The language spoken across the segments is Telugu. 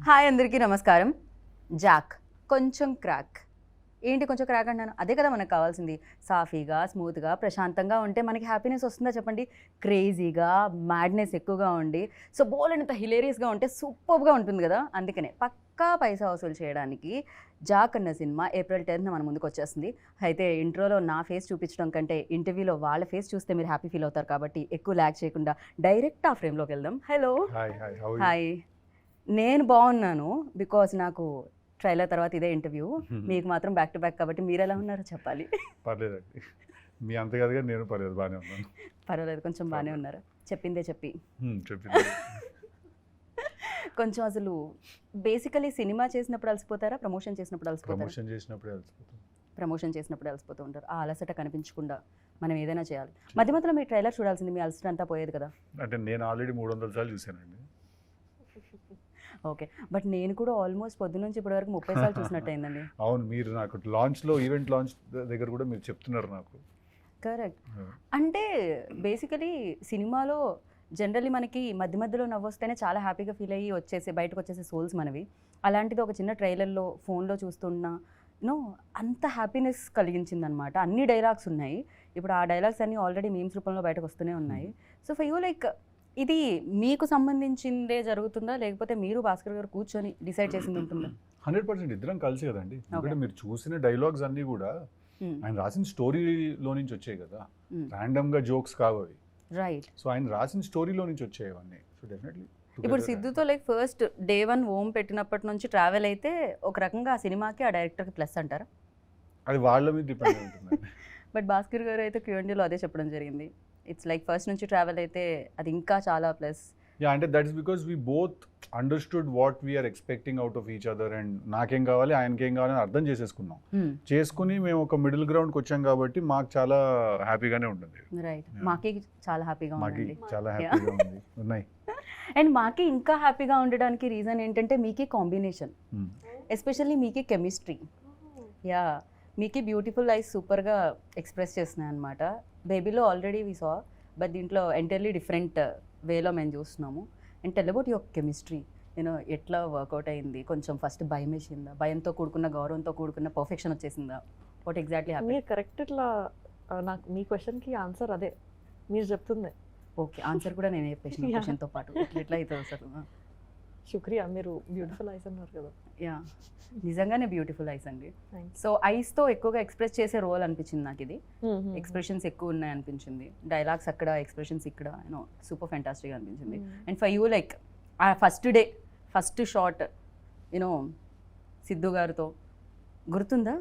హాయ్ అందరికీ నమస్కారం. జాక్ కొంచెం క్రాక్. ఏంటి కొంచెం క్రాక్ అంటున్నాను? అదే కదా మనకు కావాల్సింది. సాఫీగా, స్మూత్గా, ప్రశాంతంగా ఉంటే మనకి హ్యాపీనెస్ వస్తుందా చెప్పండి? క్రేజీగా, మ్యాడ్నెస్ ఎక్కువగా ఉండి సో బోలెడంత హిలేరియస్గా ఉంటే సూపర్గా ఉంటుంది కదా. అందుకనే పక్కా పైసా వసూలు చేయడానికి జాక్ అన్న సినిమా April 10th మన ముందుకు వచ్చేస్తుంది. అయితే ఇంట్రోలో నా ఫేస్ చూపించడం కంటే ఇంటర్వ్యూలో వాళ్ళ ఫేస్ చూస్తే మీరు హ్యాపీ ఫీల్ అవుతారు కాబట్టి ఎక్కువ ల్యాగ్ చేయకుండా డైరెక్ట్ ఆ ఫ్రేమ్లోకి వెళ్దాం. హలో. హాయ్. నేను బాగున్నాను బికాజ్ నాకు ట్రైలర్ తర్వాత ఇదే ఇంటర్వ్యూ. మీకు మాత్రం బ్యాక్ టు బ్యాక్ కాబట్టి మీరు ఎలా ఉన్నారో చెప్పాలి. పర్లేదండి, మీ అంత కదగా నేను పర్లేదు, బాగానే ఉన్నాను. పర్వాలేదు, కొంచెం బాగానే ఉన్నారు. చెప్పిందే చెప్పి చెప్పింది. కొంచెం అసలు బేసికలీ సినిమా చేసినప్పుడు అలసిపోతారా, ప్రమోషన్ చేసినప్పుడు అలసిపోతారా? ప్రమోషన్ చేసినప్పుడు అలసిపోతూ ఉంటారు. ఆ అలసట కనిపించకుండా మనం ఏదైనా చేయాలి. మధ్య మధ్యలో మీ ట్రైలర్ చూడాల్సింది, మీ అలసట అంతా పోయేది కదా. అంటే నేను ఆల్రెడీ 300 సార్లు చూశానండి. ఓకే, బట్ నేను కూడా ఆల్మోస్ట్ పొద్దు నుంచి ఇప్పటి వరకు 30 సార్లు చూసినట్టు అయిందండి. అవును, మీరు నాకు లాంచ్లో, ఈవెంట్ లాంచ్ దగ్గర కూడా మీరు చెప్తున్నారు నాకు. కరెక్ట్. అంటే బేసికలీ సినిమాలో జనరల్లీ మనకి మధ్య మధ్యలో నవ్వొస్తేనే చాలా హ్యాపీగా ఫీల్ అయ్యి బయటకు వచ్చేసే సోల్స్ మనవి. అలాంటిది ఒక చిన్న ట్రైలర్లో ఫోన్లో చూస్తున్నా అంత హ్యాపీనెస్ కలిగించిందనమాట. అన్ని డైలాగ్స్ ఉన్నాయి. ఇప్పుడు ఆ డైలాగ్స్ అన్నీ ఆల్రెడీ మీమ్స్ రూపంలో బయటకు వస్తూనే ఉన్నాయి. సో ఫర్ యూ లైక్ ఇది మీకు సంబంధించిందే జరుగుతుందా, లేకపోతే మీరు భాస్కర్ గారు కూర్చొని డిసైడ్ చేసింది ఉంటుందా? 100% ఇద్దరం కలిసి కదండి. ఎందుకంటే మీరు చూసిన డైలాగ్స్ అన్నీ కూడా ఆయన రాసిన స్టోరీలో నుంచి వచ్చాయి కదా, ర్యాండమ్గా జోక్స్ కావు అవి. రైట్. సో ఆయన రాసిన స్టోరీలో నుంచి వచ్చాయి అవన్నీ. సో డెఫినెట్లీ ఇప్పుడు సిద్ధుతో లైక్ ఫస్ట్ డే 1 ఓం పెట్టినప్పటి నుంచి ట్రావెల్ అయితే ఒక రకంగా ఆ సినిమాకి ఆ డైరెక్టర్కి ప్లస్ అంటారా? అది వాళ్ళ మీద డిపెండ్ ఉంటుంది. బట్ భాస్కర్ గారు అయితే Q&Aలో అదే చెప్పడం జరిగింది. ఇట్స్ లైక్ ఫస్ట్ నుంచి ట్రావెల్ అయితే అది ఇంకా చాలా ప్లస్. యా, అంటే that is because we both understood what we are expecting out of each other. And నాకేం కావాలి, ఆయనకేం కావాలని అర్థం చేసేసుకున్నాం. చేసుకుని మేము ఒక మిడిల్ గ్రౌండ్కి వచ్చాం కాబట్టి మాకు చాలా హ్యాపీగానే ఉంటుంది. రైట్. మాకి చాలా హ్యాపీగా ఉంది. చాలా హ్యాపీగా ఉంది ఉన్నాయి. అండ్ మాకి ఇంకా హ్యాపీగా ఉండడానికి రీజన్ ఏంటంటే మీకి కాంబినేషన్, ఎస్పెషల్లీ మీకి కెమిస్ట్రీ. యా, మీకి బ్యూటిఫుల్ ఐస్ సూపర్గా ఎక్స్ప్రెస్ చేస్తున్నాయి అనమాట. బేబీలో ఆల్రెడీ వి సా, బట్ దీంట్లో ఎంటైర్లీ డిఫరెంట్ వేలో మేము చూస్తున్నాము. And tell about your chemistry. ఎట్లా వర్కౌట్ అయింది? కొంచెం ఫస్ట్ భయం వేసిందా? భయంతో కూడుకున్న, గౌరవంతో కూడుకున్న పర్ఫెక్షన్ వచ్చేసిందా? What exactly happened? మీరు కరెక్ట్. ఇట్లా నాకు మీ క్వశ్చన్కి ఆన్సర్ అదే మీరు చెప్తుంది. ఓకే, ఆన్సర్ కూడా నేను చెప్పేసిన క్వశ్చన్తో పాటు ఎట్లా అవుతుంది అసలు? శుక్రియా, మీరు బ్యూటిఫుల్ ఐస్ అన్నారు కదా. యా, నిజంగానే బ్యూటిఫుల్ ఐస్ అండి. సో ఐస్తో ఎక్కువగా ఎక్స్ప్రెస్ చేసే రోల్ అనిపించింది నాకు ఇది. ఎక్స్ప్రెషన్స్ ఎక్కువ ఉన్నాయి అనిపించింది. డైలాగ్స్ అక్కడ, ఎక్స్ప్రెషన్స్ ఇక్కడ, సూపర్ ఫ్యాంటాస్టిక్ అనిపించింది. అండ్ ఫర్ యూ లైక్ ఆ first day, first shot Siddhu గారితో గుర్తుందా?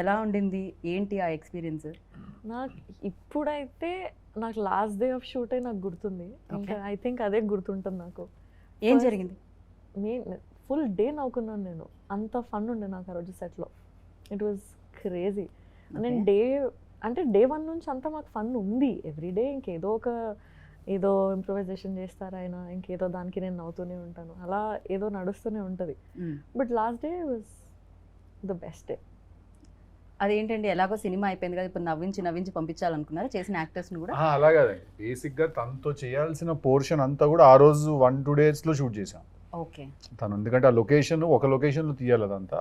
ఎలా ఉండింది, ఏంటి ఆ ఎక్స్పీరియన్స్? నాకు ఇప్పుడైతే నాకు లాస్ట్ డే ఆఫ్ షూటే నాకు గుర్తుంది. ఇంకా ఐ థింక్ అదే గుర్తుంటుంది నాకు. ఏం జరిగింది? ఫుల్ డే నవ్వుకున్నాను నేను. అంత ఫన్ ఉండే నాకు ఆ రోజు సెట్లో. It was crazy. నేను డే 1 నుంచి అంతా మాకు ఫన్ ఉంది. ఎవ్రీడే ఏదో ఇంప్రొవైజేషన్ చేస్తారు ఆయన, ఇంకేదో దానికి నేను నవ్వుతూనే ఉంటాను. అలా ఏదో నడుస్తూనే ఉంటుంది. But last day was the best day. అదేంటండి, ఎలాగో సినిమా అయిపోయింది కదా, ఇప్పుడు నవ్వించి పంపించాలనుకున్నారా చేసిన యాక్టర్స్ని కూడా? అలా కాదండి, బేసిక్గా తనతో చేయాల్సిన పోర్షన్ అంతా కూడా ఆ రోజు 1-2 డేస్లో షూట్ చేసాం. ఓకే. తను ఎందుకంటే ఒక లొకేషన్లో తీయాలి, అదంతా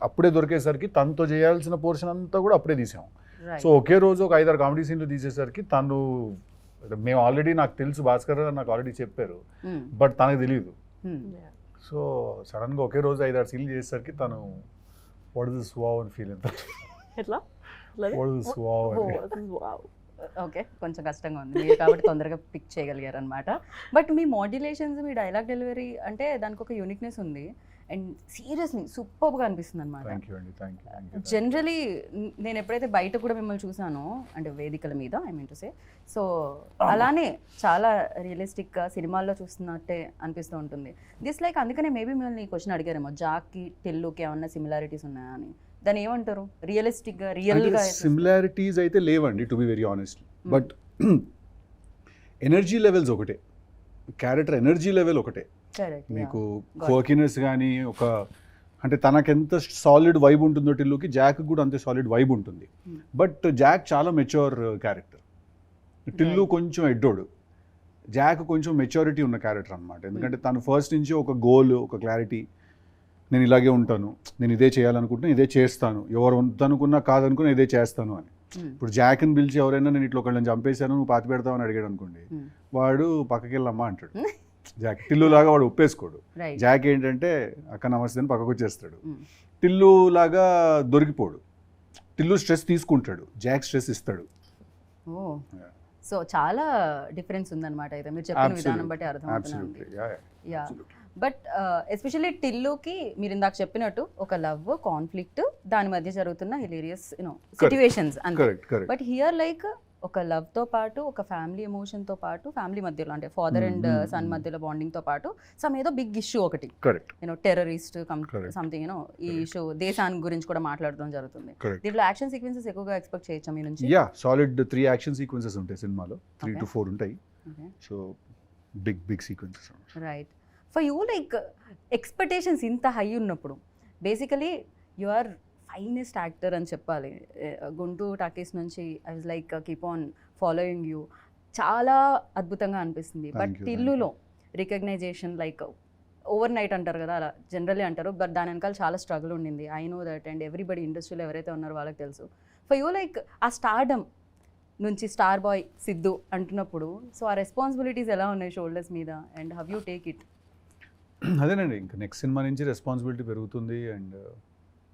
అప్పుడే దొరికేసరికి తనతో చేయాల్సిన పోర్షన్ అంతా కూడా అప్పుడే తీసాం. సో ఒకే రోజు ఒక 5-6 కామెడీ సీన్లు తీసేసరికి మేము ఆల్రెడీ, నాకు తెలుసు భాస్కర్ నాకు ఆల్రెడీ చెప్పారు, బట్ తనకు తెలియదు. సో సడన్గా ఒకే రోజు 5-6 సీన్లు చేసేసరికి తను వాట్ ఇస్ దిస్ వావ్ అని ఫీల్ అవుతారు. ఎట్లా? ఓకే, కొంచెం కష్టంగా ఉంది మీరు కాబట్టి తొందరగా పిక్ చేయగలిగారు అనమాట. But me modulations, me dialogue delivery అంటే దానికి ఒక యూనిక్నెస్ ఉంది. అండ్ సీరియస్లీ సూపర్గా అనిపిస్తుంది అనమాట. జనరలీ నేను ఎప్పుడైతే బయట కూడా మిమ్మల్ని చూసానో, అంటే వేదికల మీద I mean to say, so అలానే చాలా రియలిస్టిక్గా సినిమాల్లో చూస్తున్నట్టే అనిపిస్తూ ఉంటుంది. దిస్ లైక్ అందుకనే మేబీ మిమ్మల్ని ఈ క్వశ్చన్ అడిగారేమో, జాక్కి టిల్లుకి ఏమన్నా సిమిలారిటీస్ ఉన్నాయా అని. దాన్ని ఏమంటారు? రియల్గా సిమిలారిటీస్ అయితే లేవండి, to be very honest. But energy levels ఒకటే, క్యారెక్టర్ ఎనర్జీ లెవెల్ ఒకటే. మీకు క్వర్కినెస్ కానీ అంటే తనకెంత సాలిడ్ వైబ్ ఉంటుందో టిల్లుకి, జాక్ కూడా అంతే సాలిడ్ వైబ్ ఉంటుంది. బట్ జాక్ చాలా మెచ్యూర్ క్యారెక్టర్, టిల్లు కొంచెం ఎడ్డోడు. జాక్ కొంచెం మెచ్యూరిటీ ఉన్న క్యారెక్టర్ అనమాట. ఎందుకంటే తను ఫస్ట్ నుంచి ఒక గోల్, ఒక క్లారిటీ, నేను ఇలాగే ఉంటాను, నేను ఇదే చేయాలనుకుంటున్నా ఇదే చేస్తాను, ఎవరు వద్దనుకున్నా కాదనుకున్నా ఇదే చేస్తాను అని. ఇప్పుడు జాక్ని పిలిచి ఎవరైనా నేను ఇట్లా ఒకళ్ళని చంపేశాను నువ్వు పాతి పెడతావని అడిగాడు అనుకోండి, వాడు పక్కకి వెళ్ళమ్మా అంటాడు. జాక్ టిల్లులాగా వాడు ఒప్పేసుకోడు. జాక్ ఏంటంటే అక్క నమస్తే అని పక్కకు వచ్చేస్తాడు. టిల్లు లాగా దొరికిపోడు. టిల్లు స్ట్రెస్ తీసుకుంటాడు, జాక్ స్ట్రెస్ ఇస్తాడు. ఓ సో చాలా డిఫరెన్స్ ఉందన్నమాట అయితే మీరు చెప్పిన విధానం బట్టి అర్థమవుతుంది. యా బట్ ఎస్పెషల్లీ టిల్లుకి మీరు ఇందాక చెప్పినట్టు ఒక లవ్ కాన్ఫ్లిక్ట్ దాని మధ్య జరుగుతున్న హిలేరియస్ సిచ్యువేషన్స్ అంతే. బట్ హియర్ లైక్ ఒక లవ్ తో పాటు ఒక ఫ్యామిలీ ఎమోషన్ తో పాటు ఫ్యామిలీ మధ్యలో అంటే ఫాదర్ అండ్ సన్ మధ్యలో బాండింగ్ తో పాటు సమ్ ఏదో బిగ్ ఇష్యూ ఒకటి టెర్రరిస్ట్ సంథింగ్ ఈ ఇష్యూ దేశానికి గురించి కూడా మాట్లాడడం జరుగుతుంది. దీంట్లో యాక్షన్ సీక్వెన్సెస్ ఎక్కువగా ఎక్స్పెక్ట్ చేయొచ్చా మీ నుంచి? యా సాలిడ్ 3 యాక్షన్ సీక్వెన్సెస్ ఉంటాయి సినిమాలో, 3 to 4 ఉంటాయి. So big sequences. Right. For you like expectations ఇంత హై ఉన్నప్పుడు basically you are finest actor అని చెప్పాలి. గుంటూరు టాకీస్ నుంచి I was like keep on following you, చాలా అద్భుతంగా అనిపిస్తుంది. బట్ టిల్లులో రికగ్నైజేషన్ లైక్ ఓవర్ నైట్ అంటారు కదా, అలా జనరల్లీ అంటారు, బట్ దాని వెనకాల చాలా స్ట్రగుల్ ఉండింది. I know that and everybody ఇండస్ట్రీలో ఎవరైతే ఉన్నారో వాళ్ళకి తెలుసు. ఫర్ యూ లైక్ ఆ స్టార్డమ్ నుంచి స్టార్ బాయ్ సిద్ధు అంటున్నప్పుడు సో ఆ రెస్పాన్సిబిలిటీస్ ఎలా ఉన్నాయి షోల్డర్స్ మీద and have you take it? అదేనండి, ఇంకా నెక్స్ట్ సినిమా నుంచి రెస్పాన్సిబిలిటీ పెరుగుతుంది and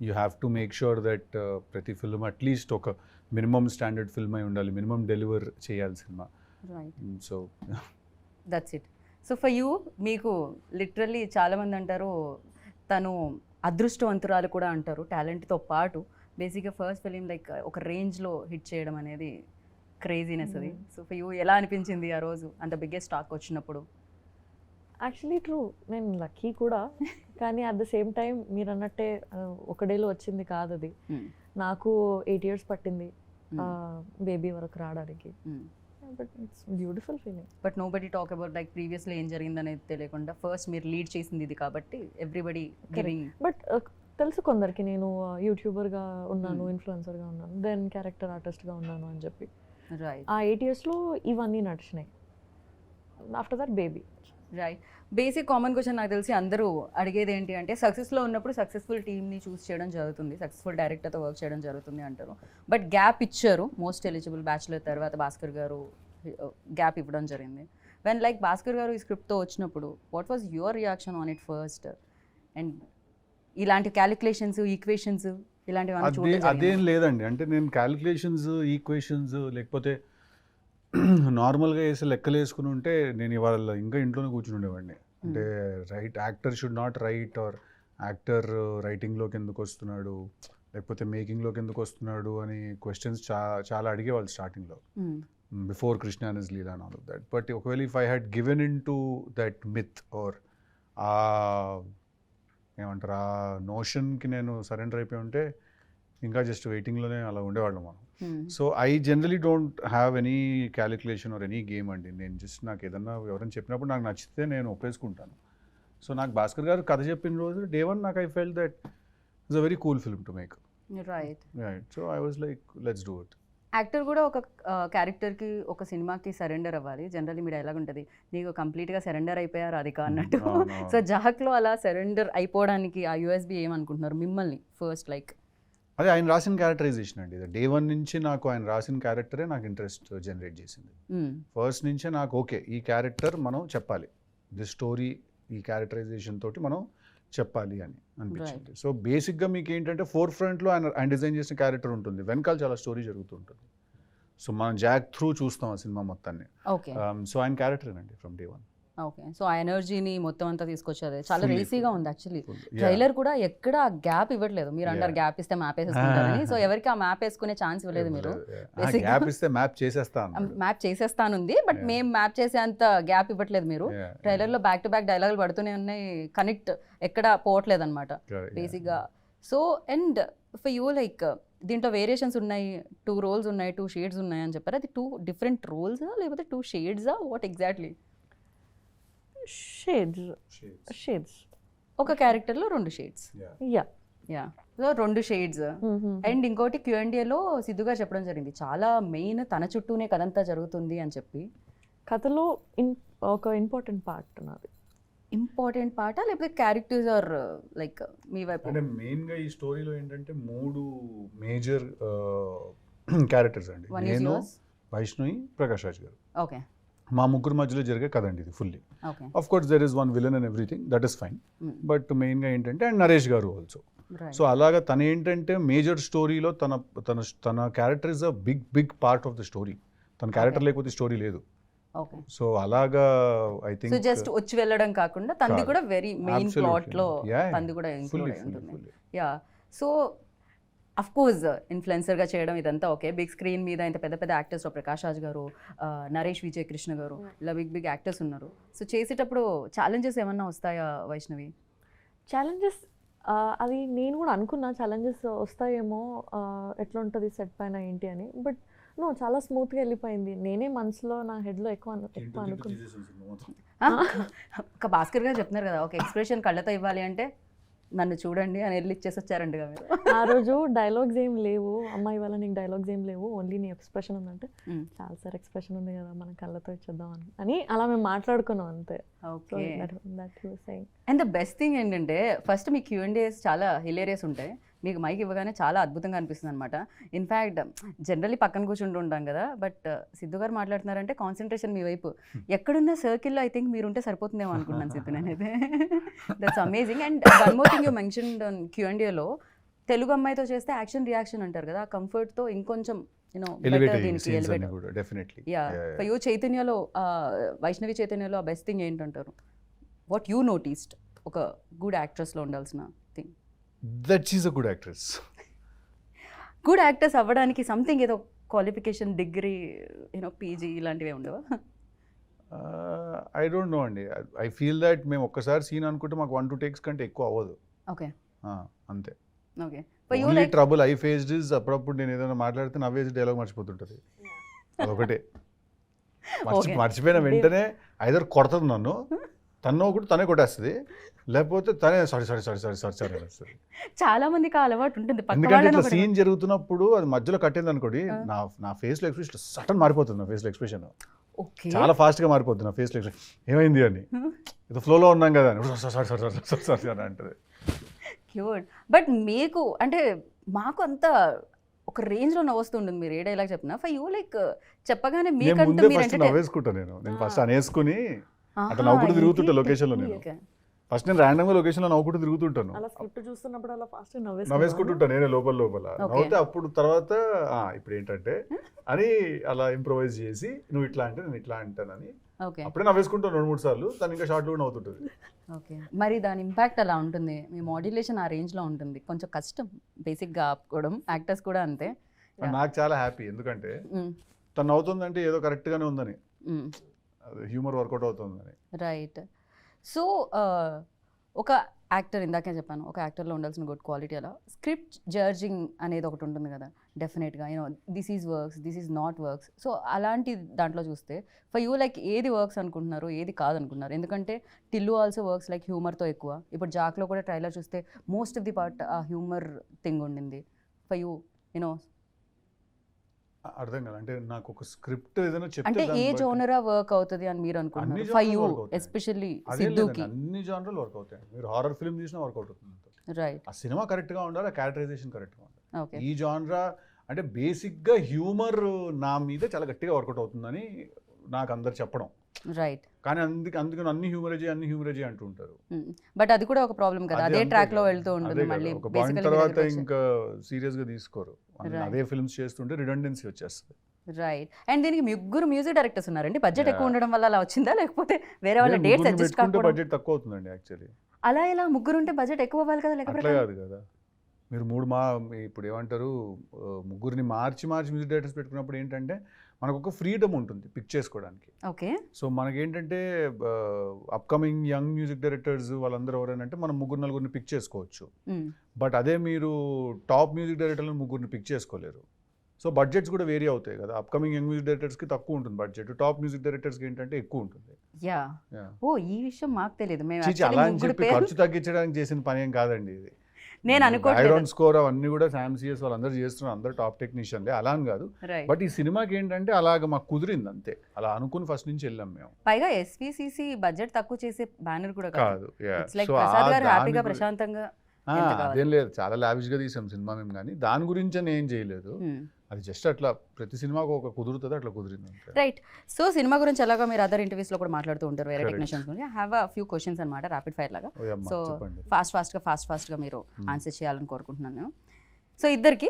you have to make sure that ప్రతి ఫిల్మ్ అట్లీస్ట్ ఒక మినిమం స్టాండర్డ్ ఫిల్మ్ అయి ఉండాలి, మినిమం డెలివర్ చేయాలి cinema. So that's it. So for you మీకు లిటరల్లీ చాలామంది అంటారు తను అదృష్టవంతురాలు కూడా అంటారు టాలెంట్తో పాటు. బేసిక్గా ఫస్ట్ ఫిలిం లైక్ ఒక రేంజ్లో హిట్ చేయడం అనేది క్రేజీనెస్ అది. సో ఫర్ యూ ఎలా అనిపించింది ఆ రోజు అంత బిగ్గెస్ట్ టాక్ వచ్చినప్పుడు? యాక్చువల్లీ ట్రూ, నేను లక్కీ కూడా, కానీ అట్ ద సేమ్ టైం మీరు అన్నట్టే ఒక డేలో వచ్చింది కాదు అది. నాకు 8 years పట్టింది బేబీ వరకు రావడానికి. But it's beautiful feeling. But nobody talk about like ప్రీవియస్లో ఏం జరిగిందనేది తెలియకుండా ఫస్ట్ మీరు లీడ్ చేసింది ఇది కాబట్టి ఎవ్రీబడి గివింగ్. బట్ తెలుసు కొందరికి నేను యూట్యూబర్గా ఉన్నాను, ఇన్ఫ్లుయెన్సర్గా ఉన్నాను, దెన్ క్యారెక్టర్ ఆర్టిస్ట్గా ఉన్నాను అని చెప్పి. ఆ 8 yearsలో ఇవన్నీ నడిచినాయి. After that baby. Right. Basic common question నాకు తెలిసి అందరూ అడిగేది ఏంటి అంటే సక్సెస్లో ఉన్నప్పుడు సక్సెస్ఫుల్ టీమ్ని చూస్ చేయడం జరుగుతుంది, సక్సెస్ఫుల్ డైరెక్టర్తో వర్క్ చేయడం జరుగుతుంది అంటారు. బట్ గ్యాప్ ఇచ్చారు, మోస్ట్ ఎలిజిబుల్ బ్యాచులర్ తర్వాత భాస్కర్ గారు గ్యాప్ ఇవ్వడం జరిగింది. వెన్ లైక్ భాస్కర్ గారు ఈ స్క్రిప్ట్తో వచ్చినప్పుడు what was your reaction on it first? And ఇలాంటి క్యాలిక్యులేషన్స్ ఈక్వేషన్స్ ఇలాంటివి అదేం లేదండి. అంటే నేను క్యాలిక్యులేషన్స్ ఈక్వేషన్స్ లేకపోతే నార్మల్గా వేసి లెక్కలు వేసుకుని ఉంటే నేను ఇవాళ ఇంకా ఇంట్లోనే కూర్చుని ఉండేవాడిని. అంటే actor should not write or actor రైటింగ్లోకి ఎందుకు వస్తున్నాడు లేకపోతే మేకింగ్లోకి ఎందుకు వస్తున్నాడు అని క్వశ్చన్స్ చాలా అడిగేవాళ్ళు స్టార్టింగ్లో, before Krishna and his Leela and all of that. But ఒకవేళ if I had given in to that myth or ఏమంటారు ఆ నోషన్కి నేను సరెండర్ అయిపోయి ఉంటే ఇంకా జస్ట్ వెయిటింగ్లోనే అలా ఉండేవాళ్ళం మనం. So I generally don't have any calculation or any game అండి. నేను జస్ట్ నాకు ఏదన్నా ఎవరైనా చెప్పినప్పుడు నాకు నచ్చితే నేను ఒప్పేసుకుంటాను. సో నాకు భాస్కర్ గారు కథ చెప్పిన రోజు డే వన్ నాకు I felt that it's a very cool film to make. Right. So I was like let's do it. Actor కూడా ఒక క్యారెక్టర్కి ఒక సినిమాకి సరెండర్ అవ్వాలి. జనరల్లీ మీ డైలాగ్ ఉంటుంది నీకు కంప్లీట్గా సరెండర్ అయిపోయారు అది అన్నట్టు. సో జహక్లో అలా సరెండర్ అయిపోవడానికి ఆ యూఎస్బీ ఏమనుకుంటున్నారు మిమ్మల్ని ఫస్ట్? లైక్ అదే ఆయన రాసిన క్యారెక్టరైజేషన్ అండి. డే వన్ నుంచి నాకు ఆయన రాసిన క్యారెక్టరే నాకు ఇంట్రెస్ట్ జనరేట్ చేసింది. ఫస్ట్ నుంచే నాకు ఓకే ఈ క్యారెక్టర్ మనం చెప్పాలి, ది స్టోరీ ఈ క్యారెక్టరైజేషన్ తోటి మనం చెప్పాలి అని అనిపించింది. సో బేసిక్గా మీకు ఏంటంటే ఫోర్ ఫ్రంట్లో ఆయన డిజైన్ చేసిన క్యారెక్టర్ ఉంటుంది, వెనకాల చాలా స్టోరీ జరుగుతుంటుంది. సో మనం జాక్ త్రూ చూస్తాం ఆ సినిమా మొత్తాన్ని. సో ఆయన క్యారెక్టరేనండి from day one. Okay. So ఆ ఎనర్జీని మొత్తం అంతా తీసుకొచ్చేది చాలా రేసీగా ఉంది యాక్చువల్లీ. ట్రైలర్ కూడా ఎక్కడ గ్యాప్ ఇవ్వట్లేదు. మీరు అంటారు గ్యాప్ ఇస్తే మ్యాప్ వేసేసుకుంటారని, సో ఎవరికి ఆ మ్యాప్ వేసుకునే ఛాన్స్ ఇవ్వలేదు మీరు. మ్యాప్ చేసేస్తానుంది బట్ మేము మ్యాప్ చేసేంత గ్యాప్ ఇవ్వట్లేదు మీరు. ట్రైలర్లో బ్యాక్ టు బ్యాక్ డైలాగులు పడుతూనే ఉన్నాయి, కనెక్ట్ ఎక్కడ పోవట్లేదు అనమాట బేసిక్గా. So and for you like దీంట్లో వేరియేషన్స్ ఉన్నాయి, 2 roles ఉన్నాయి, 2 shades ఉన్నాయి అని చెప్పారు. అది 2 different roles లేకపోతే 2 shades వాట్ ఎగ్జాక్ట్లీ? షేడ్స్ ఒక క్యారెక్టర్లో 2 shades. Yeah so 2 shades. And ఇంకోటి Q&Aలో సిద్ధుగా చెప్పడం జరిగింది చాలా మెయిన్ తన చుట్టూనే కథంతా జరుగుతుంది అని చెప్పి. కథలో ఒక ఇంపార్టెంట్ పార్ట్ నాది. ఇంపార్టెంట్ పార్టా లేకపోతే క్యారెక్టర్స్ ఆర్ లైక్ మీ వైపు? అంటే మెయిన్గా ఈ స్టోరీలో ఏంటంటే 3 మేజర్ క్యారెక్టర్స్ అండి. One is నేను, yours? వైష్ణవి, ప్రకాష్ రాజ్ గారు. ఓకే మా ముగ్గురు మధ్యలో జరిగే కథ అండి ఇది fully. Okay of course there is one villain and everything, that is fine. But మెయిన్గా ఏంటంటే అండ్ నరేష్ గారు ఆల్సో. సో అలాగా తన ఏంటంటే మేజర్ స్టోరీలో తన తన తన character is a big part of the story. తన క్యారెక్టర్ లేకపోతే స్టోరీ లేదు. ఓకే సో అలాగా ఐ సో థింక్ జస్ట్ వచ్చి వెళ్ళడం కాకుండా తంది కాదు. కూడా వెరీ మెయిన్ Absolutely. ప్లాట్ లో Yeah, తంది కూడా ఇంక్లూడ్ అయి ఉంటుంది. fully. Yeah so of course ఇన్ఫ్లుయెన్సర్గా చేయడం ఇదంతా ఓకే. బిగ్ స్క్రీన్ మీద ఇంత పెద్ద పెద్ద యాక్టర్స్లో ప్రకాష్ రాజ్ గారు, నరేష్ విజయ్ కృష్ణ గారు, ఇలా బిగ్ యాక్టర్స్ ఉన్నారు. సో చేసేటప్పుడు ఛాలెంజెస్ ఏమన్నా వస్తాయా వైష్ణవి? ఛాలెంజెస్ అది నేను కూడా అనుకున్నా, ఛాలెంజెస్ వస్తాయేమో, ఎట్లా ఉంటుంది సెట్ పైన ఏంటి అని. బట్ నో, చాలా స్మూత్గా వెళ్ళిపోయింది. నేనే మనసులో నా హెడ్లో ఎక్కువ అనుకున్నా. ఒక భాస్కర్ గారు చెప్తున్నారు కదా, ఒక ఎక్స్ప్రెషన్ కళ్ళతో ఇవ్వాలి అంటే నన్ను చూడండి అని వెళ్ళి ఇచ్చేసి వచ్చారండి మీరు. ఆ రోజు డైలాగ్స్ ఏం లేవు, అమ్మాయి వాళ్ళ నీకు డైలాగ్స్ ఏం లేవు, ఓన్లీ నీ ఎక్స్ప్రెషన్ ఉందంటే చాలా సార్ ఎక్స్ప్రెషన్ ఉంది కదా మనం కళ్ళతో ఇచ్చేద్దాం అని అలా మేము మాట్లాడుకున్నాం అంతే. Okay So, and the best thing ఏంటంటే ఫస్ట్ మీ Q&As చాలా హిలేరియస్ ఉంటాయి. మీకు మైక్ ఇవ్వగానే చాలా అద్భుతంగా అనిపిస్తుంది అనమాట. ఇన్ఫ్యాక్ట్ జనరల్లీ పక్కన కూర్చుంటూ ఉంటాం కదా, బట్ సిద్ధు గారు మాట్లాడుతున్నారంటే కాన్సన్ట్రేషన్ మీ వైపు. ఎక్కడున్న సర్కిల్లో ఐ థింక్ మీరుంటే సరిపోతుందేమో అనుకున్నాను సిద్ధు నేనైతే. That's amazing. And one more thing you mentioned Q&Aలో తెలుగు అమ్మాయితో చేస్తే యాక్షన్ రియాక్షన్ అంటారు కదా, ఆ కంఫర్ట్తో ఇంకొంచెం చైతన్యలో వైష్ణవి చైతన్యలో ఆ బెస్ట్ థింగ్ ఏంటంటారు? వాట్ యూ నోటీస్డ్ ఒక గుడ్ యాక్ట్రెస్లో ఉండాల్సిన thing? That is a good actress. Good actors అవ్వడానికి సంథింగ్ ఏదో క్వాలిఫికేషన్, డిగ్రీ, పీజీ ఇలాంటివి ఉండవా? ఐ డోంట్ నో అండి. ఐ ఫీల్ దట్ మేము ఒక్కసారి సీన్ అనుకుంటే మాకు 1-2 takes కంటే ఎక్కువ అవ్వదు. ఓకే అంతే. Okay only trouble I faced is అప్పుడప్పుడు నేను ఏదైనా మాట్లాడితే నవ్వేసి డైలాగ్ మర్చిపోతుంటుంది. అదొకటే. మర్చిపోయిన వెంటనే ఐదర్ కొడుతుంది నన్ను, తను కూడా తనే కొట్టేస్తుంది, లేకపోతే తనే సారీ అనేస్తుంది. చాలా మందికి ఆ అలవాటు ఉంటుంది. ఎందుకంటే ఇట్లా సీన్ జరుగుతున్నప్పుడు అది మధ్యలో కట్టింది అనుకోండి, నా ఫేస్ లో ఎక్స్ప్రెషన్ సడన్ మారిపోతుంది. నా ఫేస్ లో ఎక్స్ప్రెషన్ చాలా ఫాస్ట్ గా మారిపోతుంది. నా ఫేస్ లో ఎక్స్ప్రెషన్ ఏమైంది అని, ఇది ఫ్లోలో ఉన్నాం కదా అని సారీ అని అంటది. క్యూట్. బట్ మీకు అంటే మాకు అంత ఒక రేంజ్ లో నవ్వుస్తుంటుంది మీరు ఏ డైలాగ్ చెప్పినా. ఫర్ యూ లైక్ చెప్పగానే మీకంటూ మీరు నవ్వేసుకుంటాను. నేను ఫస్ట్ అనేసుకుని అట్లా నవ్వుకుంటూ తిరుగుతుంటా లొకేషన్ లో. నేను ఫస్ట్ నేను ర్యాండమ్ గా లొకేషన్ లో నవ్వుకుంటూ తిరుగుతుంటాను, నవ్వేసుకుంటుంటాను నేనే లోపల నవ్వుతే. అప్పుడు తర్వాత ఇప్పుడు ఏంటంటే అని అలా ఇంప్రొవైజ్ చేసి నువ్వు ఇట్లా అంటే నేను ఇట్లా అంటానని అప్పుడే నవ్వేసుకుంటాను 2-3 సార్లు. తను ఇంకా షార్ట్ కూడా నవ్వుతుంటుంది. ఓకే, మరి దాని ఇంపాక్ట్ అలా ఉంటుంది. మీ మాడ్యులేషన్ ఆ రేంజ్ లో ఉంటుంది. కొంచెం కష్టం బేసిక్ గా ఆపుకోవడం. యాక్టర్స్ కూడా అంతే. నాకు చాలా హ్యాపీ, ఎందుకంటే తను నవ్వుతుందంటే ఏదో కరెక్ట్ గానే ఉందని, హ్యూమర్ వర్కౌట్ అవుతుందని. రైట్. సో ఒక యాక్టర్, ఇందాకే చెప్పాను, ఒక యాక్టర్లో ఉండాల్సిన గుడ్ క్వాలిటీ అలా స్క్రిప్ట్ జడ్జింగ్ అనేది ఒకటి ఉంటుంది కదా డెఫినెట్గా. This is works, this is not works. So అలాంటి దాంట్లో చూస్తే ఫర్ యూ లైక్ ఏది వర్క్స్ అనుకుంటున్నారు, ఏది కాదనుకుంటున్నారు? ఎందుకంటే టిల్లు ఆల్సో వర్క్స్ లైక్ హ్యూమర్తో ఎక్కువ. ఇప్పుడు జాక్లో కూడా ట్రైలర్ చూస్తే మోస్ట్ ఆఫ్ ది పార్ట్ ఆ హ్యూమర్ థింగ్ ఉండింది. ఫర్ యూ అర్థం కదా, అంటే నాకు ఒక స్క్రిప్ట్ ఏదైనా చెప్తే అంటే ఏ జోనరా వర్క్ అవుతుంది అని మీరు అనుకుంటున్నారు? ఫర్ యూ ఎస్పెషల్లీ సిద్ధుకి అన్ని జానర్లు వర్క్ అవుతాయి. మీరు హారర్ ఫిల్మ్ చూసినా వర్కౌట్ అవుతుంది. రైట్. ఆ సినిమా కరెక్ట్ గా ఉండాలి, ఆ క్యారెక్టరైజేషన్ కరెక్ట్ గా ఉండాలి. ఓకే. ఈ జానరా అంటే బేసిక్ గా హ్యూమర్ నా మీద చాలా గట్టిగా వర్కౌట్ అవుతుందని నాకు అందరు చెప్పడం. రైట్. కానీ అందుకని అన్ని హ్యూమరేజీ అంటూ ఉంటారు. బట్ అది కూడా ఒక ప్రాబ్లం కదా, అదే ట్రాక్ లో వెళ్తూ ఉంటుంది. మళ్ళీ ఒక పాయింట్ తర్వాత ఇంకా సీరియస్ గా తీసుకోరు, అదే ఫిల్మ్స్ చేస్తుంటే రిడెండెన్సీ వచ్చేస్తుంది. రైట్. అండ్ దీనికి ముగ్గురు మ్యూజిక్ డైరెక్టర్స్ ఉన్నారండి. బడ్జెట్ ఎక్కువ ఉండడం వల్ల అలా వచ్చిందా, లేకపోతే వేరే వాళ్ళ డేట్స్ అడ్జస్ట్ కాకపోవడం? బడ్జెట్ తక్కువ అవుతుందండి యాక్చువల్లీ. అలా ఎలా ముగ్గురు ఉంటే బడ్జెట్ ఎక్కువ అవ్వాలి కదా? అట్లా కాదు కదా, మీరు ఇప్పుడు ఏమంటారు, ముగ్గురిని మార్చి మ్యూజిక్ డైరెక్టర్స్ పెట్టుకున్నప్పుడు ఏంటంటే మనకు ఒక ఫ్రీడమ్ ఉంటుంది పిక్ చేసుకోవడానికి. ఓకే. సో మనకేంటంటే అప్కమింగ్ యంగ్ మ్యూజిక్ డైరెక్టర్స్ వాళ్ళందరూ ఎవరైనా మనం 3-4 పిక్ చేసుకోవచ్చు. బట్ అదే మీరు టాప్ మ్యూజిక్ డైరెక్టర్లను 3 పిక్ చేసుకోలేరు. సో బడ్జెట్స్ కూడా వేరీ అవుతాయి కదా. అప్కమింగ్ యంగ్ మ్యూజిక్ డైరెక్టర్స్కి తక్కువ ఉంటుంది బడ్జెట్, టాప్ మ్యూజిక్ డైరెక్టర్స్కి ఏంటంటే ఎక్కువ ఉంటుంది. ఓ ఈ విషయం మాకు తెలియదు. అలా అని చెప్పి ఖర్చు తగ్గించడానికి చేసిన పని ఏం కాదండి ఇది. నేను అనుకోవట్లేదు బ్యాక్గ్రౌండ్ స్కోర్ అవన్నీ కూడా SAM-CS వాళ్ళందరూ చేస్తున్నారు, అందరూ టాప్ టెక్నీషియన్లే, అలా అని కాదు. రైట్. బట్ ఈ సినిమాకి ఏంటంటే అలాగ మాకు కుదిరింది అంతే, అలా అనుకుని ఫస్ట్ నుంచి వెళ్ళాం మేము. పైగా ఎస్విసిసి బడ్జెట్ తక్కువ చేసే బ్యానర్ కూడా కాదు. కాదు, yeah. It's like So, Prasad గారు దాని హ్యాపీగా గురి- ప్రశాంతంగా ఎంత కావాలి? అదేం లేదు, చాలా లావిష్ గా తీసాం సినిమా మేము, కానీ దాని గురించి అని ఏం చేయలేదు. అది జస్ట్ అట్లా ప్రతి సినిమాకు ఒక కుదురుతుంది, అట్లా కుదిరింది అంతే. రైట్. సో సినిమా గురించి ఎలాగో మీరు అదర్ ఇంటర్వ్యూస్లో కూడా మాట్లాడుతూ ఉంటారు వేరే Correct. టెక్నీషియన్స్ గురించి. హ్యావ్ అ ఫ్యూ క్వశ్చన్స్ అనమాట, ర్యాపిడ్ ఫైర్ లాగా. ఓ అమ్మా, సో చెప్పండి. ఫాస్ట్గా మీరు ఆన్సర్ చేయాలని కోరుకుంటున్నాను. సో ఇద్దరికి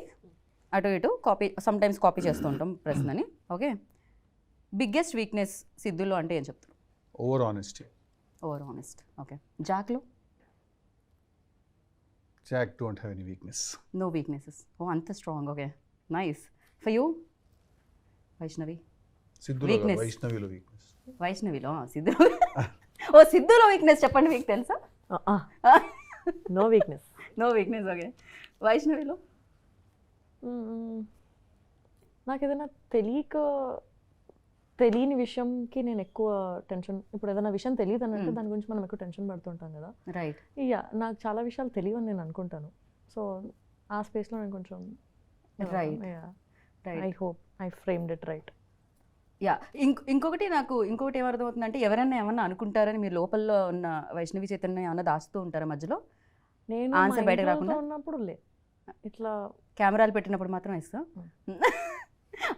అటు ఇటు కాపీ, సమ్ టైమ్స్ కాపీ చేస్తూ ఉంటాం ప్రశ్నని. ఓకే, బిగ్గెస్ట్ వీక్నెస్ సిద్ధులో అంటే ఏం చెప్తారు? Over honesty. Over honest. Okay, జాక్లో? Jack don't have any weakness. No weaknesses. ఓ అంత strong. Okay, nice. For you? Vaishnavi? సిద్ధులో Weakness. వైష్ణవిలో వీక్నెస్. వైష్ణవిలో సిద్ధులో ఓ సిద్ధులో వీక్నెస్ చెప్పండి, మీకు తెలుసా? No weakness. No weakness. Okay, వైష్ణవిలో? నాకు ఏదైనా తెలియని విషయంకి నేను ఎక్కువ టెన్షన్, ఇప్పుడు ఏదైనా విషయం తెలియదు అని అంటే దాని గురించి మనం ఎక్కువ టెన్షన్ పడుతుంటాం కదా. రైట్. ఇక నాకు చాలా విషయాలు తెలియని నేను అనుకుంటాను. సో ఆ స్పేస్లో నేను కొంచెం Right. I right. Hope I framed it right. Yeah, ఇంకొకటి ఏమర్థమవుతుందంటే, ఎవరైనా ఏమన్నా అనుకుంటారని మీరు లోపల ఉన్న వైష్ణవి చైతన్య ఏమన్నా దాస్తూ ఉంటారా మధ్యలో? నేను Answer మా బయటకు ఇంట్లో రాకుండా? ఉన్నప్పుడు ఇట్లా కెమెరాలు పెట్టినప్పుడు మాత్రం ఇస్తా.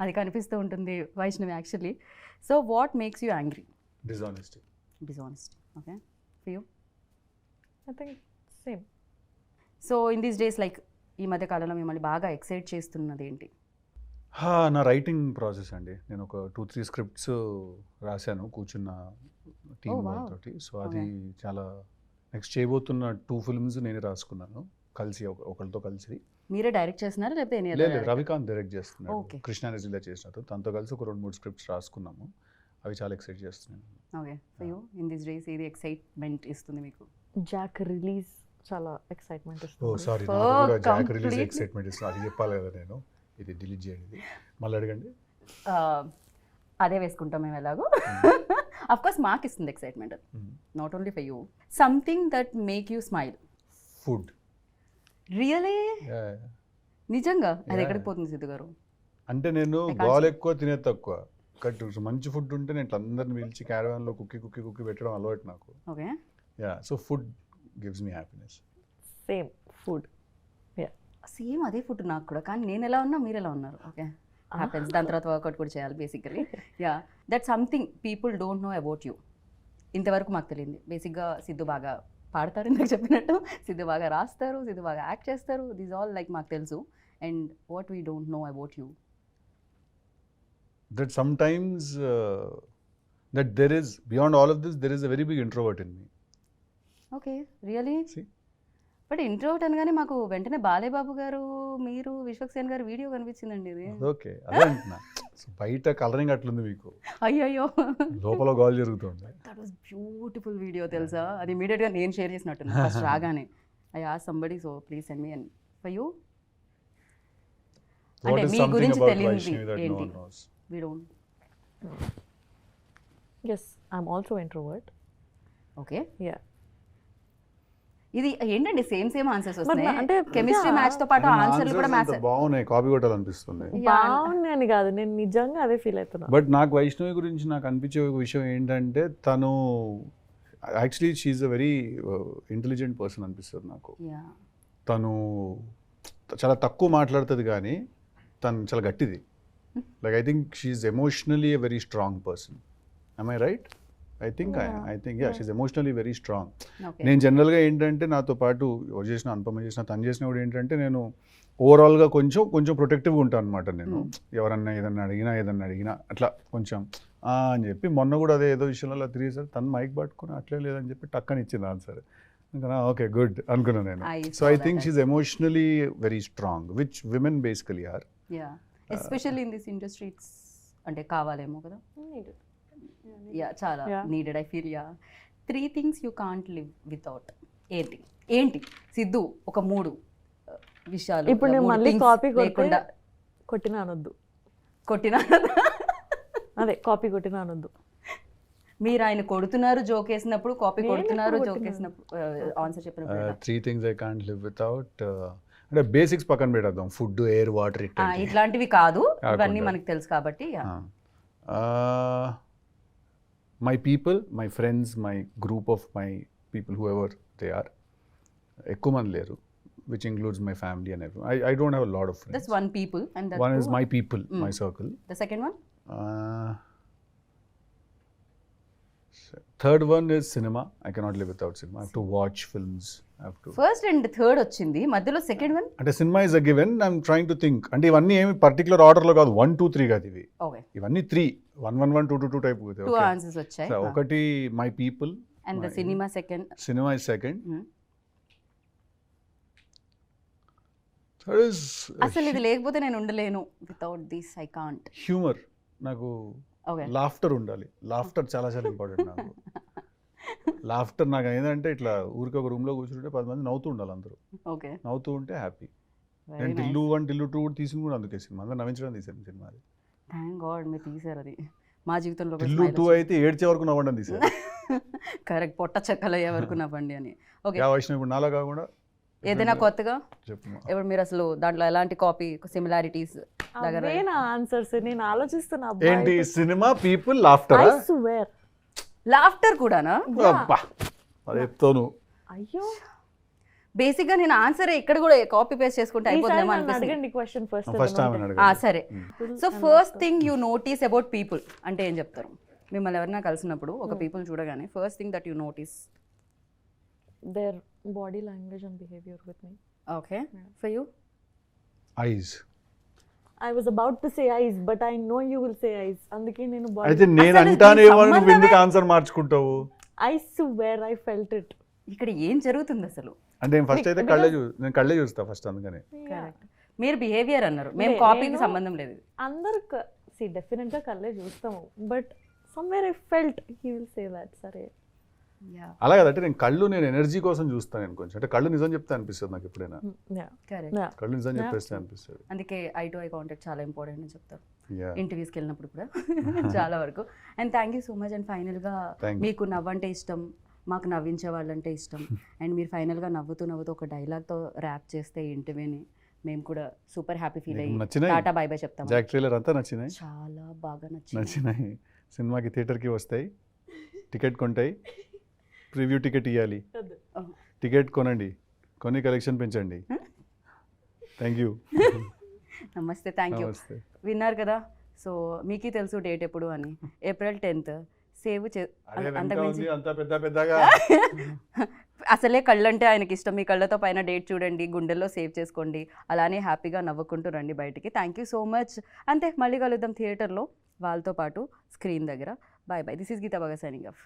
అది కనిపిస్తూ ఉంటుంది Vaishnavi actually. So what makes you angry? Dishonesty. Dishonesty. Okay, for you? I think same. So in these days like ఈ మధ్య కాలంలో మిమ్మల్ని బాగా ఎక్సైట్ చేస్తున్నది ఏంటి? నా రైటింగ్ ప్రాసెస్ అండి. నేను ఒక 2-3 స్క్రిప్ట్స్ రాశాను కూర్చున్న టీం Oh, wow. వాళ్ళతోటి. సో అది చాలా నెక్స్ట్ చేయబోతున్న 2 ఫిల్మ్స్ నేనే రాసుకున్నాను కలిసి, ఒకరితో కలిసి. మీరే డైరెక్ట్ చేస్తున్నారా లేకపోతే ఎనీ లేదు, రవికాంత్ డైరెక్ట్ చేస్తున్నాడు, Okay. కృష్ణానదిలో చేసినట్టు. తనతో కలిసి ఒక 2-3 స్క్రిప్ట్స్ రాసుకున్నాము, అవి చాలా ఎక్సైట్ చేస్తున్నాను. Okay, for you? In these days ఏది ఎక్సైట్మెంట్ ఇస్తుంది మీకు? జాక్ రిలీజ్ చాలా ఎక్సైట్మెంట్ ఓ ఇస్తుంది. సారీ, Oh, నాకు కూడా జాక్ రిలీజ్ completely. ఎక్సైట్మెంట్ ఇస్తుంది, అది చెప్పాలి కదా నేను. ఇది డిలీట్ చేయండి, మళ్ళీ అడగండి. అదే వేసుకుంటాం మేము ఎలాగో. అఫ్ కోర్స్ మాకు ఇస్తుంది excitement, not only for you. Something that make you smile. Food. Really? నిజంగా? అది Yeah. ఎక్కడికి పోతుంది సిద్ధు గారు? అంటే నేను I can't గోల్ say. ఎక్కువ తినే తక్కువ. కట్ మంచి ఫుడ్ ఉంటే నేను ఇట్లా అందరిని పిలిచి క్యారవాన్లో కుక్కి పెట్టడం అలవాటు నాకు. Okay, yeah, so food gives me happiness. Same food. Same అదే ఫుడ్ నాకు కూడా, కానీ నేను ఎలా ఉన్నా మీరు ఎలా ఉన్నారు. Okay, happens. దాని తర్వాత వర్కౌట్ కూడా చేయాలి basically. Yeah, that something people don't know about you. ఇంతవరకు మాకు తెలియదు. బేసిక్గా సిద్ధు బాగా పాడతారు, ఇందాక చెప్పినట్టు. సిద్ధు బాగా రాస్తారు, సిద్ధు బాగా యాక్ట్ చేస్తారు. దిస్ ఆల్ లైక్ మాకు తెలుసు. And what we don't know about you? That sometimes that there is, beyond all of this, there is a very big introvert in me. Okay, really? See? But introvert అనగానే మాకు వెంటనే బాలేబాబు గారు, మీరు, విశ్వక్సేన్ గారు వీడియో కనిపించిందండి. ఇది ఓకే, అదే అంటున్నా. సో బయట కలరింగ్ అట్లుంది మీకు, అయ్యయ్యో, లోపల గోల్ జరుగుతుంది. దట్ వాస్ బ్యూటిఫుల్ వీడియో తెలుసా? అది ఇమీడియట్గా నేను షేర్ చేసినట్టు ఫస్ట్ రాగానే. I asked somebody, so please send me. And for you? What అంటే is మీ something గురించి about తెలియనిది Vaishnavi that no ఏంటి? one knows? We don't. Yes, I'm also introvert. Okay, Yeah. ఇది ఏంటండి సేమ్ ఆన్సర్స్ వస్తున్నాయి. అంటే కెమిస్ట్రీ మ్యాచ్ తో పాటు నా ఆన్సర్లు కూడా answers మ్యాచ్. అంత బాగున్నాయి, కాపీ కొట్టాలనిపిస్తుంది. బాగుందని కాదు, నేను నిజంగా అదే ఫీల్ అవుతున్నా. బట్ నాకు వైష్ణవి గురించి నాకు అనిపించే ఒక విషయం ఏంటంటే, తను actually she's a very intelligent person అనిపిస్తుంది నాకు. యా, తను చాలా తక్కువ మాట్లాడుతుంది కానీ తను చాలా గట్టిది. Like I think she emotionally a very strong person. I right? I think she emotionally very strong. Okay. నేను జనరల్గా ఏంటంటే నాతో పాటు ఎవరు చేసిన, అనుపమ చేసిన, తను చేసిన కూడా ఏంటంటే నేను ఓవరాల్గా కొంచెం ప్రొటెక్టివ్గా ఉంటాను అనమాట. నేను ఎవరన్నా ఏదన్నా అడిగినా అట్లా కొంచెం అని చెప్పి, మొన్న కూడా అదే ఏదో విషయంలో అలా తిరిగేసారు, తను మైక్ పట్టుకుని అట్లే లేదని చెప్పి టక్కని ఇచ్చింది ఆన్సర్. ఇంకా ఓకే గుడ్ అనుకున్నాను నేను. So I think she emotionally very strong, which women basically are. Yeah, especially in this industry it's అంటే కావాలేమో కదా. యా, చాలా needed I feel. Yeah, 3 things you can't live without. ఏంటి సిద్ధు? ఒక 3 విషయాలు. ఇప్పుడు నేను 3 మళ్ళీ things కాపీ లేకుండా కొట్టినా అనొద్దు. కొట్టినా అదే కాపీ కొట్టినా అనొద్దు. మీరు ఆయన కొడుతున్నారు జోక్ వేసినప్పుడు, కాపీ నేను కొడుతున్నారు ఎప్పుడు జోక్ కొట్టినాను? వేసినప్పుడు, ఆన్సర్ చెప్పినప్పుడు ఎలా? 3 things I can't live without. అంటే బేసిక్స్ పక్కన పెట్టేద్దాం, ఫుడ్, ఎయిర్, వాటర్, ఇట్లాంటివి కాదు, ఇవన్నీ కాకుండా. మనకు తెలుసు కాబట్టి yeah. My people, my friends, my group of my people who ever they are. ఎక్కువ మంది లేరు, which includes my family and every. I don't have a lot of That's friends. one people and that One is two- my people, my Mm. circle. The second one? Third one is cinema. I cannot live without cinema. I have to watch films. I have to. First and third వచ్చింది, మధ్యలో సెకండ్ వన్. అంటే cinema is a given. I'm trying to think. అంటే ఇవన్నీ ఏమి పర్టికులర్ ఆర్డర్లో కాదు, 1, 2, 3 కాదు ఇవి. ఓకే, ఇవన్నీ 3, 1, 1, 1, 2, 2, 2 టైప్. టూ ఆన్సర్స్ వచ్చాయి. ఒకటి my people and the cinema second. Cinema is second. Third is అసలు ఇది లేకపోతే నేను ఉండలేను, without this I can't. Humour. నాకు ఓకే, లాఫ్టర్ ఉండాలి. లాఫ్టర్ చాలా చాలా ఇంపార్టెంట్ నాకు. లాఫ్టర్ నాకు ఏంటంటే ఇట్లా ఊరికి ఒక రూమ్లో కూర్చుంటే 10 మంది నవ్వుతూ ఉండాలి, అందరూ ఓకే, నవ్వుతూ ఉంటే హ్యాపీ. వెరీ నేను నైస్. టిల్లు 1, టిల్లు 2 కూడా తీసుకుని కూడా అందుకే సినిమా అందరూ నవ్వించడం తీసాను సినిమా. అది థ్యాంక్ గాడ్ మీరు తీసారు అది. మా జీవితంలో టిల్లు 2 అయితే ఏడ్చే వరకు నవ్వడం తీసాను. కరెక్ట్, పొట్ట చెక్కలు అయ్యే వరకు నవ్వండి అని. ఓకే, యా వైష్ణవ్ ఇప్పుడు నాలా కాకుండా ఏదైనా కొత్తగా చెప్పు. ఇప్పుడు మీరు అసలు దాంట్లో ఎలాంటి కాపీ సిమిలారిటీస్ దగ్గర అవే నా ఆన్సర్స్, నేను ఆలోచిస్తున్నా. ఏంటి cinema, people, laughter? I swear. Laughter కూడానా? అబ్బా అది చెప్తాను. అయ్యో, బేసిక్ గా నేను ఆన్సర్ ఇక్కడ కూడా కాపీ పేస్ట్ చేసుకుంటే ఈసారి అయిపోతుందేమో నన్ను అనిపిస్తుంది. అడగండి క్వశ్చన్ ఫస్ట్. ఫస్ట్ ఆమె ఆ, అడగండి. సరే. So first thing you notice about people అంటే ఏం చెప్తారు? మిమ్మల్ని ఎవరైనా కలిసినప్పుడు ఒక పీపుల్ చూడగానే first thing that you notice. Their body language and behaviour with me. Okay, for you? Eyes. I was about to say eyes, but I know you will say eyes. అందుకే నేను అయితే నేను అసలు అంటానేమో దీని నువ్వు ఎందుకు answer మార్చుకుంటావు? I swear I felt it. ఇక్కడ ఏం జరుగుతుంది అసలు? అంటే నేను ఫస్ట్ అయితే నేను కళ్ళే చూస్తా ఫస్ట్, అందుకని. కరెక్ట్. మీరు బిహేవియర్ అన్నారు, మేము లే, కాపీకి నేను- సంబంధం లేదు. అందరు డెఫినెట్ గా కళ్ళే చూస్తాము, but somewhere I felt he will say that. సరే, అలా కదంటే నేను కళ్ళు, నేను ఎనర్జీ కోసం చూస్తాను నేను కొంచెం. అంటే కళ్ళు నిజం చెప్తే అనిపిస్తుంది నాకు ఎప్పుడైనా. కరెక్ట్. కళ్ళు నిజం చెప్పేస్తే అనిపిస్తుంది. అందుకే ఐ టు ఐ కాంటాక్ట్ చాలా ఇంపార్టెంట్ అని చెప్తారు యా. ఇంటర్వ్యూస్కి వెళ్ళినప్పుడు కూడా చాలా వరకు. And thank you so much. And ఫైనల్గా Thank you. మీకు నవ్వంటే ఇష్టం, మాకు నవ్వించే వాళ్ళంటే ఇష్టం. అండ్ మీరు ఫైనల్గా నవ్వుతూ నవ్వుతూ ఒక డైలాగ్తో ర్యాప్ చేస్తే ఇంటర్వ్యూని మేము కూడా సూపర్ హ్యాపీ ఫీల్ నీకు అయ్యి నచ్చినాయి? టాటా బై బై చెప్తాం. జాక్ ట్రైలర్ అంతా నచ్చినాయి. చాలా బాగా నచ్చింది. నచ్చినాయి. సినిమాకి థియేటర్కి వస్తాయి, టికెట్ కొంటాయి, ప్రివ్యూ టికెట్ ఇవ్వాలి. టికెట్ కొనండి, కొని కలెక్షన్ పెంచండి. Thank you. నమస్తే, థ్యాంక్ యూ. నమస్తే. విన్నారు కదా, సో మీకే తెలుసు డేట్ ఎప్పుడు అని. April 10th సేవ్ అరే వెనక అంతకుమించి ఉంది అంతా పెద్ద పెద్దగా. అసలే కళ్ళంటే ఆయనకి ఇష్టం. మీ కళ్ళతో పైన డేట్ చూడండి, గుండెల్లో సేవ్ చేసుకోండి, అలానే హ్యాపీగా నవ్వుకుంటూ రండి బయటికి. Thank you so much. అంతే, మళ్ళీ కలుద్దాం థియేటర్లో వాళ్ళతో పాటు స్క్రీన్ దగ్గర. Bye bye. This is Geeta బాగా సైనింగ్ ఆఫ్.